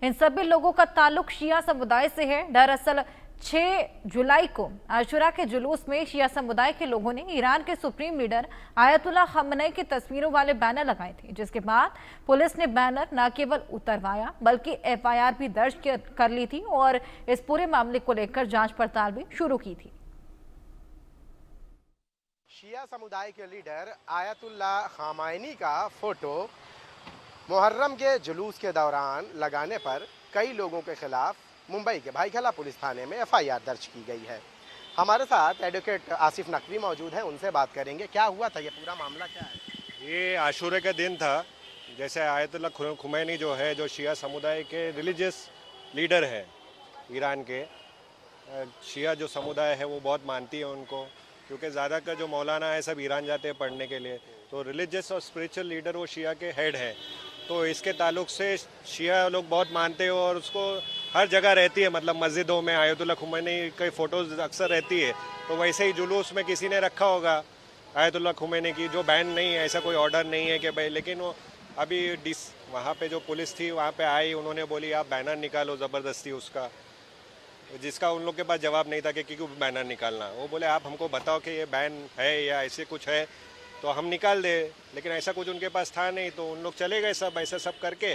इन सभी लोगों का ताल्लुक शिया समुदाय से है। दरअसल 6 जुलाई को आशुरा के जुलूस में शिया समुदाय के लोगों ने ईरान के सुप्रीम लीडर आयतुल्लाह खamenei की तस्वीरों वाले बैनर लगाए थे, जिसके बाद पुलिस ने बैनर न केवल उतरवाया बल्कि FIR भी दर्ज कर ली थी और इस पूरे मामले को लेकर जांच पड़ताल भी शुरू की थी। शिया समुदाय के लीडर आयतुल्लाह खamenei का फोटो मुहर्रम के जुलूस के दौरान लगाने पर कई लोगों के खिलाफ मुंबई के भाईखला पुलिस थाने में FIR दर्ज की गई है। हमारे साथ एडवोकेट आसिफ नकवी मौजूद हैं, उनसे बात करेंगे। क्या हुआ था, ये पूरा मामला क्या है? ये आशूरे का दिन था। जैसे आयतुल्लाह खamenei जो है, जो शिया समुदाय के रिलीजियस लीडर है ईरान के, शिया जो समुदाय है वो बहुत मानती है उनको, क्योंकि ज़्यादातर जो मौलाना है सब ईरान जाते हैं पढ़ने के लिए, तो रिलीजियस और स्पिरिचुअल लीडर वो शिया के हेड है। तो इसके ताल्लुक से शिया लोग बहुत मानते हैं और उसको हर जगह रहती है, मतलब मस्जिदों में आयतुल्लाह खamenei की फ़ोटोज़ अक्सर रहती है। तो वैसे ही जुलूस में किसी ने रखा होगा आयतुल्लाह खamenei की, जो बैन नहीं है, ऐसा कोई ऑर्डर नहीं है कि भाई, लेकिन वो अभी वहाँ पे जो पुलिस थी वहाँ पे आई, उन्होंने बोली आप बैनर निकालो ज़बरदस्ती उसका, जिसका उन लोग के पास जवाब नहीं था कि क्यों बैनर निकालना। वो बोले आप हमको बताओ कि ये बैन है या ऐसे कुछ है तो हम निकाल दे, लेकिन ऐसा कुछ उनके पास था नहीं। तो उन लोग चले गए सब ऐसा सब करके,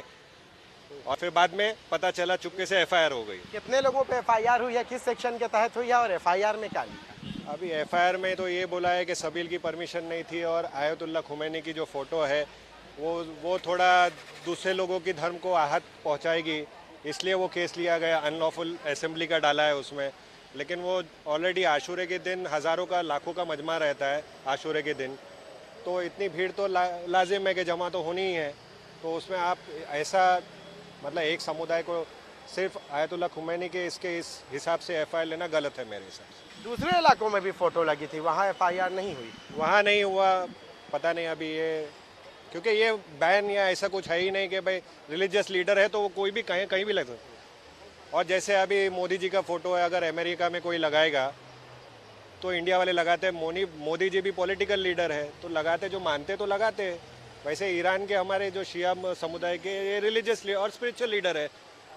और फिर बाद में पता चला चुपके से FIR हो गई। कितने लोगों पे FIR हुई है, किस सेक्शन के तहत हुई है और FIR में क्या लिखा? अभी FIR में तो ये बोला है कि सबील की परमिशन नहीं थी और आयतुल्लाह खamenei की जो फ़ोटो है वो थोड़ा दूसरे लोगों की धर्म को आहत पहुंचाएगी, इसलिए वो केस लिया गया। अनलॉफुल असेंबली का डाला है उसमें, लेकिन वो ऑलरेडी आशूरे के दिन हज़ारों का लाखों का मजमा रहता है आशूरे के दिन, तो इतनी भीड़ तो लाजिम है कि जमा तो होनी ही है। तो उसमें आप ऐसा मतलब एक समुदाय को सिर्फ आयतुल्लाह खamenei के इसके इस हिसाब से FIR लेना गलत है मेरे हिसाब से। दूसरे इलाकों में भी फोटो लगी थी, वहाँ FIR नहीं हुई? वहाँ नहीं हुआ, पता नहीं अभी ये, क्योंकि ये बैन या ऐसा कुछ है ही नहीं कि भाई रिलीजियस लीडर है तो वो कोई भी कहीं भी लग सकता है। और जैसे अभी मोदी जी का फ़ोटो है, अगर अमेरिका में कोई लगाएगा तो इंडिया वाले लगाते हैं। मोदी जी भी पॉलिटिकल लीडर है तो लगाते, जो मानते तो लगाते। वैसे ईरान के हमारे जो शिया समुदाय के ये रिलीजियस और स्पिरिचुअल लीडर है,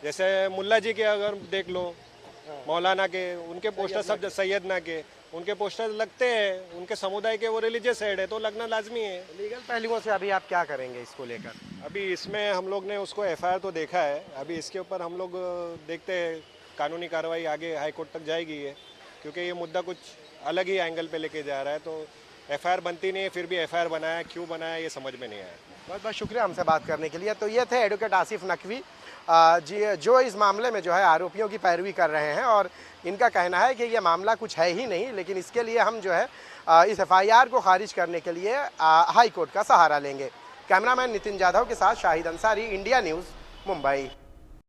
जैसे मुल्ला जी के अगर देख लो, मौलाना के, उनके पोस्टर सब सैयदना के उनके पोस्टर लगते हैं, उनके समुदाय के वो रिलीजियस हेड है तो लगना लाजमी है। लीगल पहलुओं से अभी आप क्या करेंगे इसको लेकर? अभी इसमें हम लोग ने उसको FIR तो देखा है, अभी इसके ऊपर हम लोग देखते हैं कानूनी कार्रवाई आगे हाई कोर्ट तक जाएगी ये, क्योंकि ये मुद्दा कुछ अलग ही एंगल पे लेके जा रहा है। तो FIR बनती नहीं है, फिर भी FIR बनाया, क्यों बनाया ये समझ में नहीं आया। बहुत बहुत शुक्रिया हमसे बात करने के लिए। तो ये थे एडवोकेट आसिफ नकवी जी, जो इस मामले में जो है आरोपियों की पैरवी कर रहे हैं, और इनका कहना है कि ये मामला कुछ है ही नहीं, लेकिन इसके लिए हम जो है इस FIR को खारिज करने के लिए हाई कोर्ट का सहारा लेंगे। कैमरामैन नितिन जाधव के साथ शाहिद अंसारी, इंडिया न्यूज़, मुंबई।